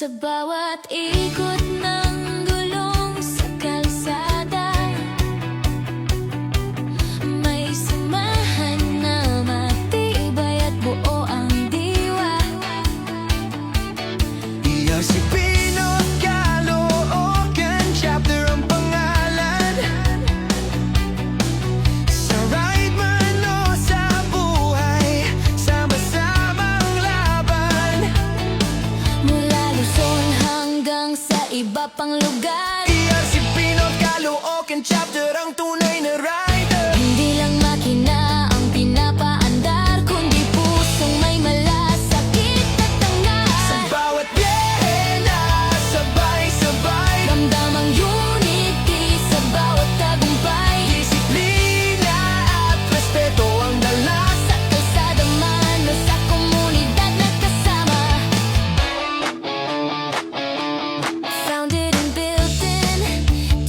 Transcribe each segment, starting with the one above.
Sa bawat ikot ng gulong sa kalsada, may samahan na matibay at buo ang diwa. Iasipino at Caloocan chapter ang pangalan. Sa ride man o sa buhay, sama-samang laban. Mula Luzon hanggang sa iba pang lugar, Iasipino at Caloocan chapter ang tunay na rider. hindi lang makina ang pinapaandar, kundi pusong may malasakit at tanga. Sa bawat biyahe na sabay-sabay, Ramdam ang unity sa bawat tagumpay. disiplina at respeto ang dala. Sa kalsada man o sa komunidad na kasama. Founded and built in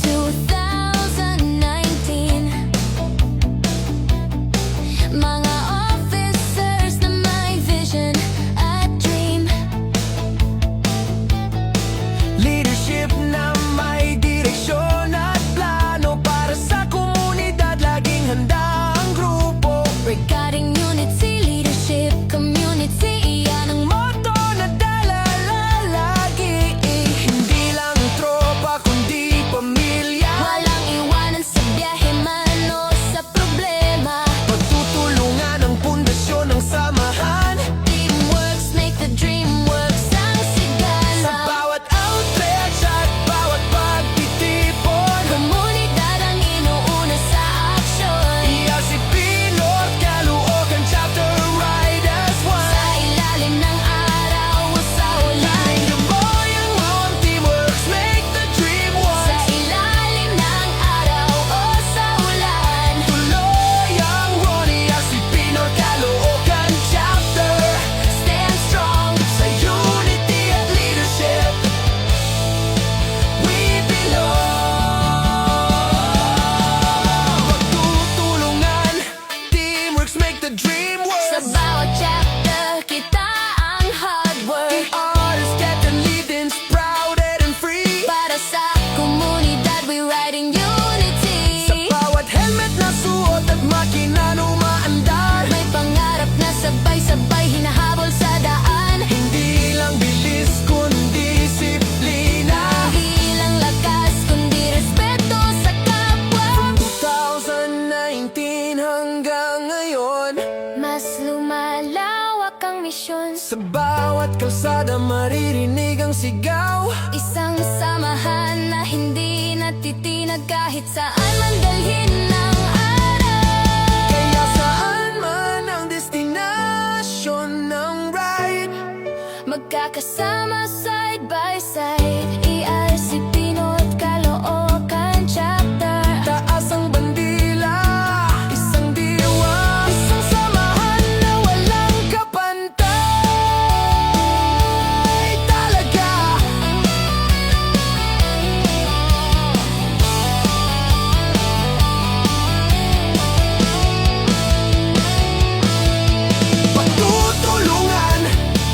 2019. Mga officers na may vision at dream. Leadership na may direksyon at plano para sa komunidad. Laging handa ang grupo. Regarding unity, leadership, community, iyan ang Motto na dala lagi. Hindi lang tropa kundi pamilya. walang iwanan sa biyahe man o sa problema. Pagtutulungan ang pundasyon ng samahan. Teamworks make the dream work. Ang sigana Sa bawat outreach at bawat pagtitipon, komunidad ang inuuna sa aksyon. Iasipino at Caloocan chapter ride as Sa one. ilalim ng araw o sa ulan, Kabayang on teamworks make the dream sa one. ilalim ng araw o sa ulan. Tuloy ang Ronnie Iasipino at Caloocan chapter. Stand strong. Sa unity at leadership, we belong. Pagtutulungan, teamworks make the dream Sa work. bawat chapter, kita ang hard work. Artists get the lead-ins, proud and free. Para sa komunidad, we ride in unity. Sa bawat helmet na suot at makina umaandar, May pangarap na sabay-sabay hinahabol sa daan. hindi lang bilis kundi disiplina. Hindi lang lakas, kundi respeto sa kapwa. 2019 hanggang ngayon, Mas lumalawak ang misyon. sa bawat kalsada maririnig ang sigaw. Isang samahan na hindi natitinag kahit saan man dalhin ng araw. Kaya saan man ang destinasyon ng ride, Magkakasama side by side, ERC-Pino at Caloocan chapter. taas ang bandila, isang diwa, isang samahan na walang kapantay talaga. Pagtutulungan,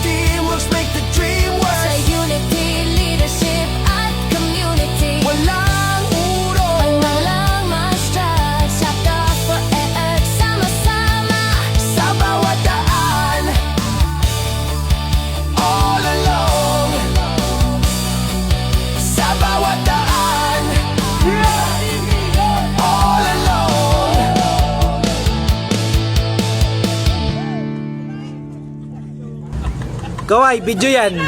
teamworks make the dream Sa work. unity, leadership at community, Walang urong, walang ma-stress. Chapter forever, sama-sama. sa bawat daan, all along. Sa bawat daan, all along. Kaway, video yan.